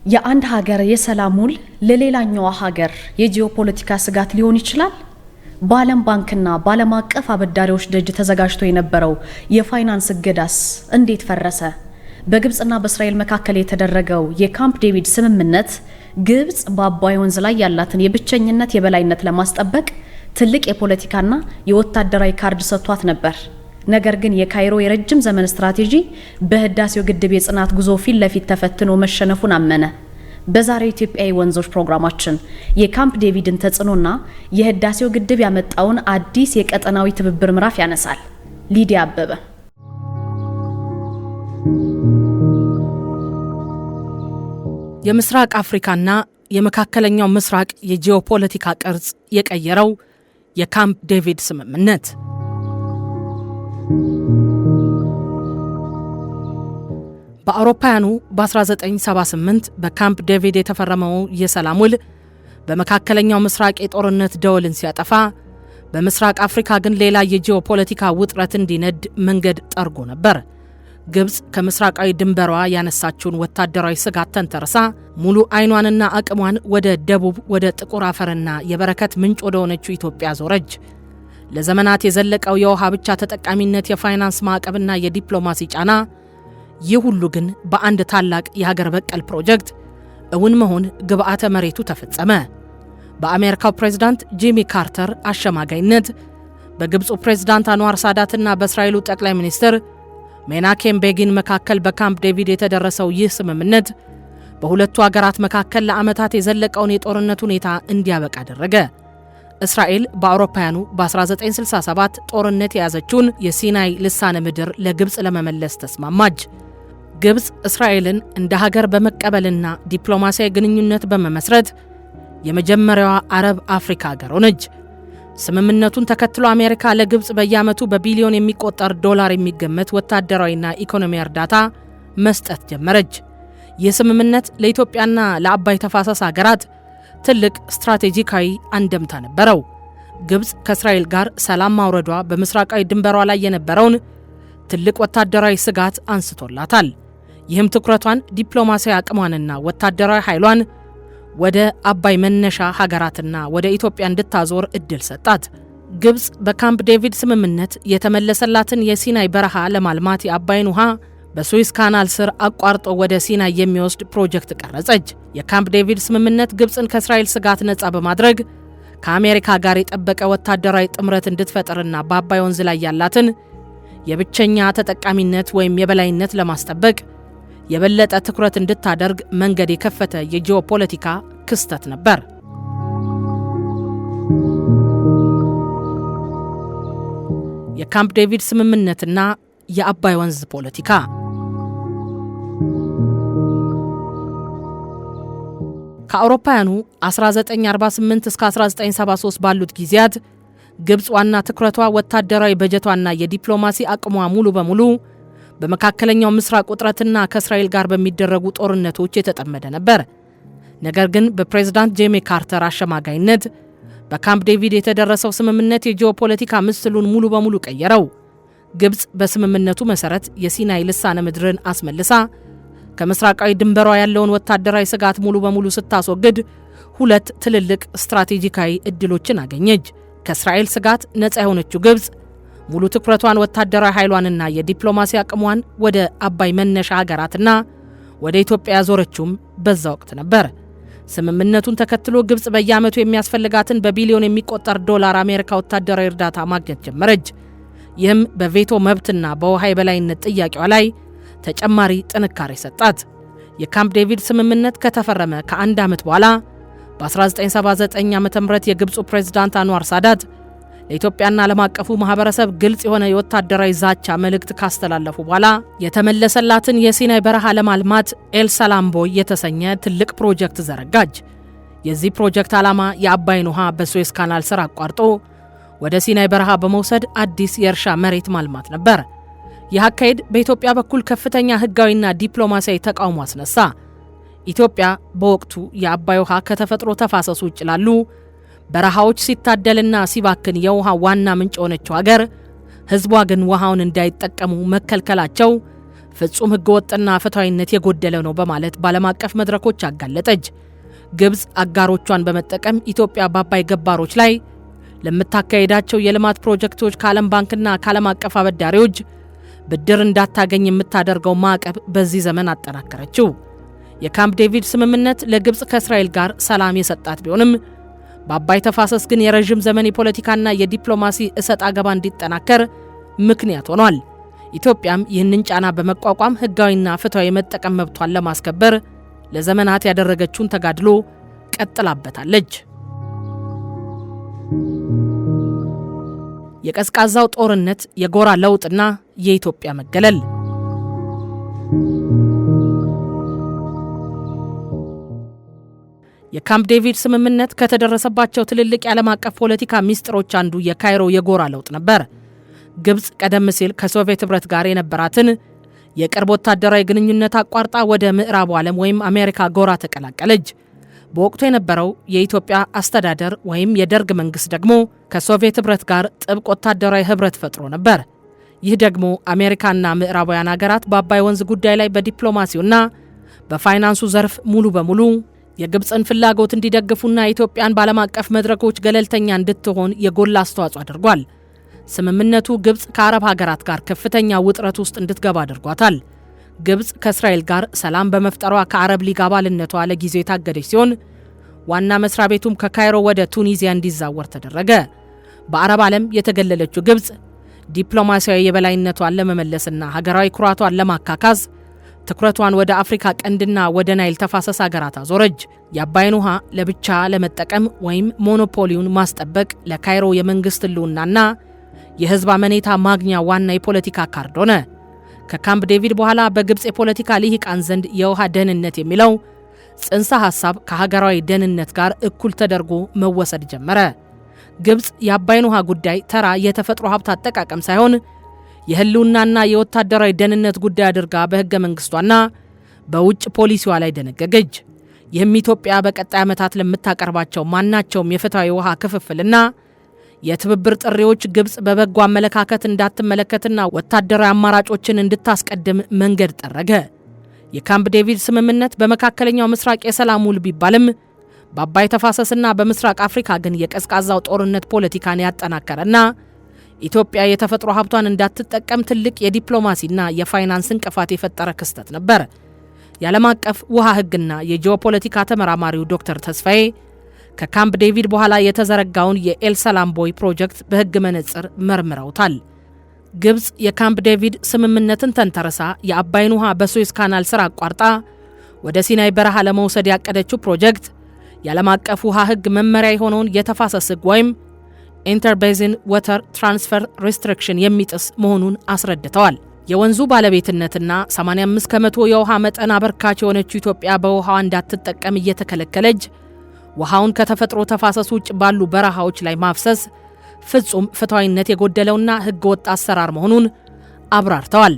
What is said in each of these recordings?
የአንድ ሀገር የሰላም ውል ለሌላኛው ሀገር የጂኦፖለቲካ ስጋት ሊሆን ይችላል። በዓለም ባንክና በዓለም አቀፍ አበዳሪዎች ደጅ ተዘጋጅቶ የነበረው የፋይናንስ እገዳስ እንዴት ፈረሰ? በግብጽና በእስራኤል መካከል የተደረገው የካምፕ ዴቪድ ስምምነት ግብጽ በአባይ ወንዝ ላይ ያላትን የብቸኝነት የበላይነት ለማስጠበቅ ትልቅ የፖለቲካና የወታደራዊ ካርድ ሰጥቷት ነበር። ነገር ግን የካይሮ የረጅም ዘመን ስትራቴጂ በህዳሴው ግድብ የጽናት ጉዞ ፊት ለፊት ተፈትኖ መሸነፉን አመነ። በዛሬው ኢትዮጵያዊ ወንዞች ፕሮግራማችን የካምፕ ዴቪድን ተጽዕኖና የህዳሴው ግድብ ያመጣውን አዲስ የቀጠናዊ ትብብር ምዕራፍ ያነሳል። ሊዲያ አበበ። የምስራቅ አፍሪካና የመካከለኛው ምስራቅ የጂኦፖለቲካ ቅርጽ የቀየረው የካምፕ ዴቪድ ስምምነት በአውሮፓውያኑ በ1978 በካምፕ ዴቪድ የተፈረመው የሰላም ውል በመካከለኛው ምስራቅ የጦርነት ደወልን ሲያጠፋ፣ በምስራቅ አፍሪካ ግን ሌላ የጂኦፖለቲካ ውጥረት እንዲነድ መንገድ ጠርጎ ነበር። ግብጽ ከምስራቃዊ ድንበሯ ያነሳችውን ወታደራዊ ስጋት ተንተርሳ ሙሉ አይኗንና አቅሟን ወደ ደቡብ ወደ ጥቁር አፈርና የበረከት ምንጭ ወደ ሆነችው ኢትዮጵያ ዞረች። ለዘመናት የዘለቀው የውሃ ብቻ ተጠቃሚነት፣ የፋይናንስ ማዕቀብና የዲፕሎማሲ ጫና፣ ይህ ሁሉ ግን በአንድ ታላቅ የሀገር በቀል ፕሮጀክት እውን መሆን ግብዓተ መሬቱ ተፈጸመ። በአሜሪካው ፕሬዝዳንት ጂሚ ካርተር አሸማጋይነት በግብፁ ፕሬዝዳንት አንዋር ሳዳትና በእስራኤሉ ጠቅላይ ሚኒስትር ሜናኬም ቤጊን መካከል በካምፕ ዴቪድ የተደረሰው ይህ ስምምነት በሁለቱ ሀገራት መካከል ለዓመታት የዘለቀውን የጦርነት ሁኔታ እንዲያበቃ አደረገ። እስራኤል በአውሮፓውያኑ በ1967 ጦርነት የያዘችውን የሲናይ ልሳነ ምድር ለግብጽ ለመመለስ ተስማማች። ግብጽ እስራኤልን እንደ ሀገር በመቀበልና ዲፕሎማሲያዊ ግንኙነት በመመስረት የመጀመሪያዋ አረብ አፍሪካ ሀገር ሆነች። ስምምነቱን ተከትሎ አሜሪካ ለግብጽ በየዓመቱ በቢሊዮን የሚቆጠር ዶላር የሚገመት ወታደራዊና ኢኮኖሚያዊ እርዳታ መስጠት ጀመረች። ይህ ስምምነት ለኢትዮጵያና ለአባይ ተፋሰስ ሀገራት ትልቅ ስትራቴጂካዊ አንደምታ ነበረው። ግብጽ ከእስራኤል ጋር ሰላም ማውረዷ በምስራቃዊ ድንበሯ ላይ የነበረውን ትልቅ ወታደራዊ ስጋት አንስቶላታል። ይህም ትኩረቷን፣ ዲፕሎማሲያዊ አቅሟንና ወታደራዊ ኃይሏን ወደ አባይ መነሻ ሀገራትና ወደ ኢትዮጵያ እንድታዞር እድል ሰጣት። ግብጽ በካምፕ ዴቪድ ስምምነት የተመለሰላትን የሲናይ በረሃ ለማልማት የአባይን ውሃ በሱዌዝ ካናል ስር አቋርጦ ወደ ሲናይ የሚወስድ ፕሮጀክት ቀረጸች። የካምፕ ዴቪድ ስምምነት ግብጽን ከእስራኤል ስጋት ነጻ በማድረግ ከአሜሪካ ጋር የጠበቀ ወታደራዊ ጥምረት እንድትፈጥርና በአባይ ወንዝ ላይ ያላትን የብቸኛ ተጠቃሚነት ወይም የበላይነት ለማስጠበቅ የበለጠ ትኩረት እንድታደርግ መንገድ የከፈተ የጂኦፖለቲካ ክስተት ነበር። የካምፕ ዴቪድ ስምምነትና የአባይ ወንዝ ፖለቲካ ከአውሮፓውያኑ 1948 እስከ 1973 ባሉት ጊዜያት ግብጽ ዋና ትኩረቷ ወታደራዊ በጀቷና የዲፕሎማሲ አቅሟ ሙሉ በሙሉ በመካከለኛው ምስራቅ ውጥረትና ከእስራኤል ጋር በሚደረጉ ጦርነቶች የተጠመደ ነበር። ነገር ግን በፕሬዝዳንት ጂሚ ካርተር አሸማጋይነት በካምፕ ዴቪድ የተደረሰው ስምምነት የጂኦፖለቲካ ምስሉን ሙሉ በሙሉ ቀየረው። ግብጽ በስምምነቱ መሰረት የሲናይ ልሳነ ምድርን አስመልሳ ከምስራቃዊ ድንበሯ ያለውን ወታደራዊ ስጋት ሙሉ በሙሉ ስታስወግድ ሁለት ትልልቅ ስትራቴጂካዊ እድሎችን አገኘች። ከእስራኤል ስጋት ነፃ የሆነችው ግብጽ ሙሉ ትኩረቷን፣ ወታደራዊ ኃይሏንና የዲፕሎማሲ አቅሟን ወደ አባይ መነሻ ሀገራትና ወደ ኢትዮጵያ ያዞረችውም በዛ ወቅት ነበር። ስምምነቱን ተከትሎ ግብጽ በየዓመቱ የሚያስፈልጋትን በቢሊዮን የሚቆጠር ዶላር አሜሪካ ወታደራዊ እርዳታ ማግኘት ጀመረች። ይህም በቬቶ መብትና በውሃ የበላይነት ጥያቄዋ ላይ ተጨማሪ ጥንካሬ ሰጣት። የካምፕ ዴቪድ ስምምነት ከተፈረመ ከአንድ ዓመት በኋላ በ1979 ዓ.ም የግብፁ ፕሬዝዳንት አንዋር ሳዳት ለኢትዮጵያና ዓለም አቀፉ ማህበረሰብ ግልጽ የሆነ የወታደራዊ ዛቻ መልእክት ካስተላለፉ በኋላ የተመለሰላትን የሲናይ በረሃ ለማልማት ኤልሰላም ቦይ የተሰኘ ትልቅ ፕሮጀክት ዘረጋች። የዚህ ፕሮጀክት ዓላማ የአባይን ውሃ በሱዌዝ ካናል ስር አቋርጦ ወደ ሲናይ በረሃ በመውሰድ አዲስ የእርሻ መሬት ማልማት ነበር። ይህ አካሄድ በኢትዮጵያ በኩል ከፍተኛ ህጋዊና ዲፕሎማሲያዊ ተቃውሞ አስነሳ። ኢትዮጵያ በወቅቱ የአባይ ውሃ ከተፈጥሮ ተፋሰሱ ውጭ ላሉ በረሃዎች ሲታደልና ሲባክን የውሃ ዋና ምንጭ ሆነችው ሀገር ህዝቧ ግን ውሃውን እንዳይጠቀሙ መከልከላቸው ፍጹም ህገወጥና ፍትሃዊነት የጎደለው ነው በማለት ባለም አቀፍ መድረኮች አጋለጠች። ግብጽ አጋሮቿን በመጠቀም ኢትዮጵያ በአባይ ገባሮች ላይ ለምታካሄዳቸው የልማት ፕሮጀክቶች ከዓለም ባንክና ከዓለም አቀፍ አበዳሪዎች ብድር እንዳታገኝ የምታደርገው ማዕቀብ በዚህ ዘመን አጠናከረችው። የካምፕ ዴቪድ ስምምነት ለግብጽ ከእስራኤል ጋር ሰላም የሰጣት ቢሆንም በአባይ ተፋሰስ ግን የረጅም ዘመን የፖለቲካና የዲፕሎማሲ እሰጥ አገባ እንዲጠናከር ምክንያት ሆኗል። ኢትዮጵያም ይህንን ጫና በመቋቋም ህጋዊና ፍትሃዊ መጠቀም መብቷን ለማስከበር ለዘመናት ያደረገችውን ተጋድሎ ቀጥላበታለች። የቀዝቃዛው ጦርነት፣ የጎራ ለውጥና የኢትዮጵያ መገለል። የካምፕ ዴቪድ ስምምነት ከተደረሰባቸው ትልልቅ የዓለም አቀፍ ፖለቲካ ሚስጥሮች አንዱ የካይሮ የጎራ ለውጥ ነበር። ግብጽ ቀደም ሲል ከሶቪየት ህብረት ጋር የነበራትን የቅርብ ወታደራዊ ግንኙነት አቋርጣ ወደ ምዕራቡ ዓለም ወይም አሜሪካ ጎራ ተቀላቀለች። በወቅቱ የነበረው የኢትዮጵያ አስተዳደር ወይም የደርግ መንግስት ደግሞ ከሶቪየት ህብረት ጋር ጥብቅ ወታደራዊ ህብረት ፈጥሮ ነበር። ይህ ደግሞ አሜሪካና ምዕራባውያን ሀገራት በአባይ ወንዝ ጉዳይ ላይ በዲፕሎማሲውና በፋይናንሱ ዘርፍ ሙሉ በሙሉ የግብጽን ፍላጎት እንዲደግፉና ኢትዮጵያን በዓለም አቀፍ መድረኮች ገለልተኛ እንድትሆን የጎላ አስተዋጽኦ አድርጓል። ስምምነቱ ግብጽ ከአረብ ሀገራት ጋር ከፍተኛ ውጥረት ውስጥ እንድትገባ አድርጓታል። ግብጽ ከእስራኤል ጋር ሰላም በመፍጠሯ ከአረብ ሊግ አባልነቷ ለጊዜው የታገደች ሲሆን ዋና መስሪያ ቤቱም ከካይሮ ወደ ቱኒዚያ እንዲዛወር ተደረገ። በአረብ ዓለም የተገለለችው ግብጽ ዲፕሎማሲያዊ የበላይነቷን ለመመለስና ሀገራዊ ኩራቷን ለማካካዝ ትኩረቷን ወደ አፍሪካ ቀንድና ወደ ናይል ተፋሰስ ሀገራት አዞረች። የአባይን ውሃ ለብቻ ለመጠቀም ወይም ሞኖፖሊውን ማስጠበቅ ለካይሮ የመንግስት ህልውናና የህዝብ አመኔታ ማግኛ ዋና የፖለቲካ ካርድ ሆነ። ከካምፕ ዴቪድ በኋላ በግብጽ የፖለቲካ ልሂቃን ዘንድ የውሃ ደህንነት የሚለው ጽንሰ ሐሳብ ከሀገራዊ ደህንነት ጋር እኩል ተደርጎ መወሰድ ጀመረ። ግብጽ የአባይን ውሃ ጉዳይ ተራ የተፈጥሮ ሀብት አጠቃቀም ሳይሆን የህልውናና የወታደራዊ ደህንነት ጉዳይ አድርጋ በህገ መንግስቷና በውጭ ፖሊሲዋ ላይ ደነገገች። ይህም ኢትዮጵያ በቀጣይ ዓመታት ለምታቀርባቸው ማናቸውም የፍትሃዊ ውሃ ክፍፍልና የትብብር ጥሪዎች ግብጽ በበጎ አመለካከት እንዳትመለከትና ወታደራዊ አማራጮችን እንድታስቀድም መንገድ ጠረገ። የካምፕ ዴቪድ ስምምነት በመካከለኛው ምስራቅ የሰላም ውል ቢባልም በአባይ ተፋሰስና በምስራቅ አፍሪካ ግን የቀዝቃዛው ጦርነት ፖለቲካን ያጠናከረና ኢትዮጵያ የተፈጥሮ ሀብቷን እንዳትጠቀም ትልቅ የዲፕሎማሲና የፋይናንስ እንቅፋት የፈጠረ ክስተት ነበር። የዓለም አቀፍ ውሃ ህግና የጂኦፖለቲካ ተመራማሪው ዶክተር ተስፋዬ ከካምፕ ዴቪድ በኋላ የተዘረጋውን የኤልሰላም ቦይ ፕሮጀክት በህግ መነጽር መርምረውታል። ግብጽ የካምፕ ዴቪድ ስምምነትን ተንተርሳ የአባይን ውሃ በሱዌዝ ካናል ስር አቋርጣ ወደ ሲናይ በረሃ ለመውሰድ ያቀደችው ፕሮጀክት የዓለም አቀፍ ውሃ ህግ መመሪያ የሆነውን የተፋሰስ ህግ ወይም ኢንተርቤዚን ዋተር ትራንስፈር ሪስትሪክሽን የሚጥስ መሆኑን አስረድተዋል። የወንዙ ባለቤትነትና 85 ከመቶ የውሃ መጠን አበርካች የሆነችው ኢትዮጵያ በውሃዋ እንዳትጠቀም እየተከለከለች ውሃውን ከተፈጥሮ ተፋሰስ ውጭ ባሉ በረሃዎች ላይ ማፍሰስ ፍጹም ፍትሃዊነት የጎደለውና ህገ ወጥ አሰራር መሆኑን አብራርተዋል።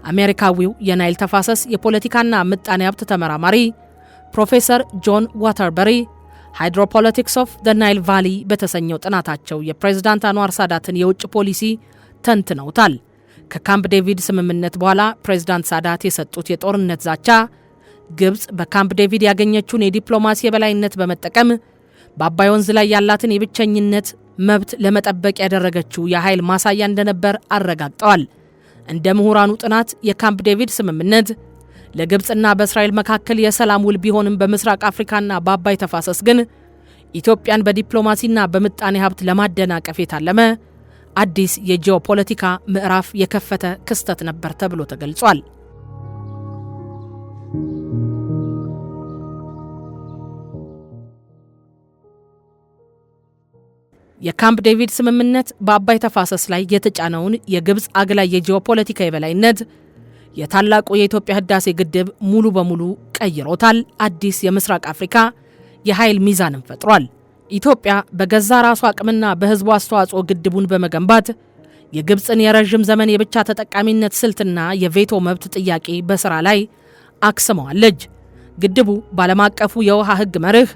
አሜሪካዊው የናይል ተፋሰስ የፖለቲካና ምጣኔ ሀብት ተመራማሪ ፕሮፌሰር ጆን ዋተርበሪ ሃይድሮፖለቲክስ ኦፍ ዘ ናይል ቫሊ በተሰኘው ጥናታቸው የፕሬዝዳንት አንዋር ሳዳትን የውጭ ፖሊሲ ተንትነውታል። ከካምፕ ዴቪድ ስምምነት በኋላ ፕሬዝዳንት ሳዳት የሰጡት የጦርነት ዛቻ ግብጽ በካምፕ ዴቪድ ያገኘችውን የዲፕሎማሲ የበላይነት በመጠቀም በአባይ ወንዝ ላይ ያላትን የብቸኝነት መብት ለመጠበቅ ያደረገችው የኃይል ማሳያ እንደነበር አረጋግጠዋል። እንደ ምሁራኑ ጥናት የካምፕ ዴቪድ ስምምነት ለግብጽና በእስራኤል መካከል የሰላም ውል ቢሆንም በምስራቅ አፍሪካና በአባይ ተፋሰስ ግን ኢትዮጵያን በዲፕሎማሲና በምጣኔ ሀብት ለማደናቀፍ የታለመ አዲስ የጂኦፖለቲካ ምዕራፍ የከፈተ ክስተት ነበር ተብሎ ተገልጿል። የካምፕ ዴቪድ ስምምነት በአባይ ተፋሰስ ላይ የተጫነውን የግብጽ አግላይ የጂኦፖለቲካ የበላይነት የታላቁ የኢትዮጵያ ህዳሴ ግድብ ሙሉ በሙሉ ቀይሮታል። አዲስ የምስራቅ አፍሪካ የኃይል ሚዛንን ፈጥሯል። ኢትዮጵያ በገዛ ራሷ አቅምና በህዝቡ አስተዋጽኦ ግድቡን በመገንባት የግብጽን የረጅም ዘመን የብቻ ተጠቃሚነት ስልትና የቬቶ መብት ጥያቄ በስራ ላይ አክስመዋለች። ግድቡ በዓለም አቀፉ የውሃ ህግ መርህ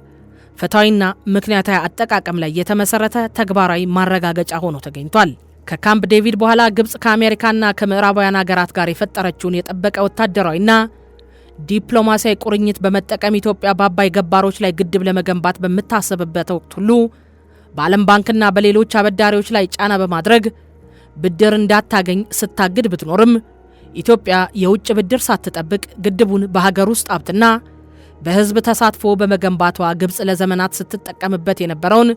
ፍትሃዊና ምክንያታዊ አጠቃቀም ላይ የተመሰረተ ተግባራዊ ማረጋገጫ ሆኖ ተገኝቷል። ከካምፕ ዴቪድ በኋላ ግብጽ ከአሜሪካና ከምዕራባውያን ሀገራት ጋር የፈጠረችውን የጠበቀ ወታደራዊና ዲፕሎማሲያዊ ቁርኝት በመጠቀም ኢትዮጵያ በአባይ ገባሮች ላይ ግድብ ለመገንባት በምታስብበት ወቅት ሁሉ በዓለም ባንክና በሌሎች አበዳሪዎች ላይ ጫና በማድረግ ብድር እንዳታገኝ ስታግድ ብትኖርም ኢትዮጵያ የውጭ ብድር ሳትጠብቅ ግድቡን በሀገር ውስጥ ሀብትና በህዝብ ተሳትፎ በመገንባቷ ግብጽ ለዘመናት ስትጠቀምበት የነበረውን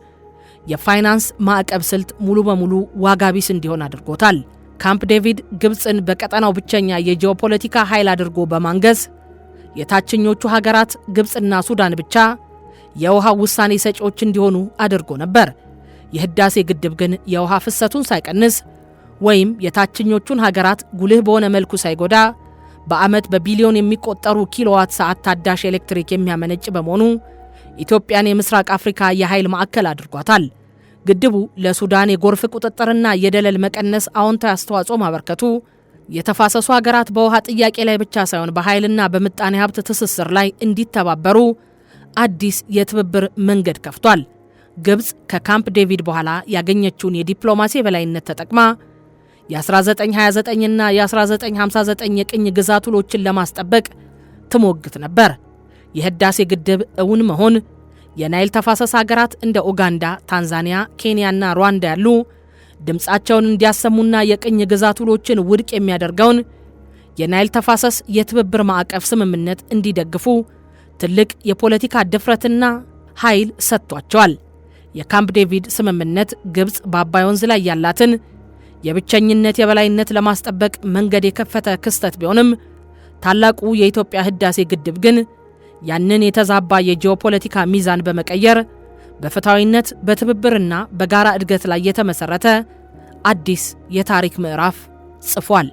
የፋይናንስ ማዕቀብ ስልት ሙሉ በሙሉ ዋጋ ቢስ እንዲሆን አድርጎታል። ካምፕ ዴቪድ ግብጽን በቀጠናው ብቸኛ የጂኦፖለቲካ ኃይል አድርጎ በማንገስ የታችኞቹ ሀገራት ግብጽና ሱዳን ብቻ የውሃ ውሳኔ ሰጪዎች እንዲሆኑ አድርጎ ነበር። የህዳሴ ግድብ ግን የውሃ ፍሰቱን ሳይቀንስ ወይም የታችኞቹን ሀገራት ጉልህ በሆነ መልኩ ሳይጎዳ በአመት በቢሊዮን የሚቆጠሩ ኪሎዋት ሰዓት ታዳሽ ኤሌክትሪክ የሚያመነጭ በመሆኑ ኢትዮጵያን የምስራቅ አፍሪካ የኃይል ማዕከል አድርጓታል። ግድቡ ለሱዳን የጎርፍ ቁጥጥርና የደለል መቀነስ አዎንታዊ አስተዋጽኦ ማበርከቱ የተፋሰሱ ሀገራት በውሃ ጥያቄ ላይ ብቻ ሳይሆን በኃይልና በምጣኔ ሀብት ትስስር ላይ እንዲተባበሩ አዲስ የትብብር መንገድ ከፍቷል። ግብጽ ከካምፕ ዴቪድ በኋላ ያገኘችውን የዲፕሎማሲ የበላይነት ተጠቅማ የ1929ና የ1959 የቅኝ ግዛት ውሎችን ለማስጠበቅ ትሞግት ነበር። የህዳሴ ግድብ እውን መሆን የናይል ተፋሰስ ሀገራት እንደ ኡጋንዳ፣ ታንዛኒያ፣ ኬንያና ሩዋንዳ ያሉ ድምጻቸውን እንዲያሰሙና የቅኝ ግዛት ውሎችን ውድቅ የሚያደርገውን የናይል ተፋሰስ የትብብር ማዕቀፍ ስምምነት እንዲደግፉ ትልቅ የፖለቲካ ድፍረትና ኃይል ሰጥቷቸዋል። የካምፕ ዴቪድ ስምምነት ግብጽ በአባይ ወንዝ ላይ ያላትን የብቸኝነት የበላይነት ለማስጠበቅ መንገድ የከፈተ ክስተት ቢሆንም ታላቁ የኢትዮጵያ ህዳሴ ግድብ ግን ያንን የተዛባ የጂኦፖለቲካ ሚዛን በመቀየር በፍትሃዊነት በትብብርና በጋራ እድገት ላይ የተመሰረተ አዲስ የታሪክ ምዕራፍ ጽፏል።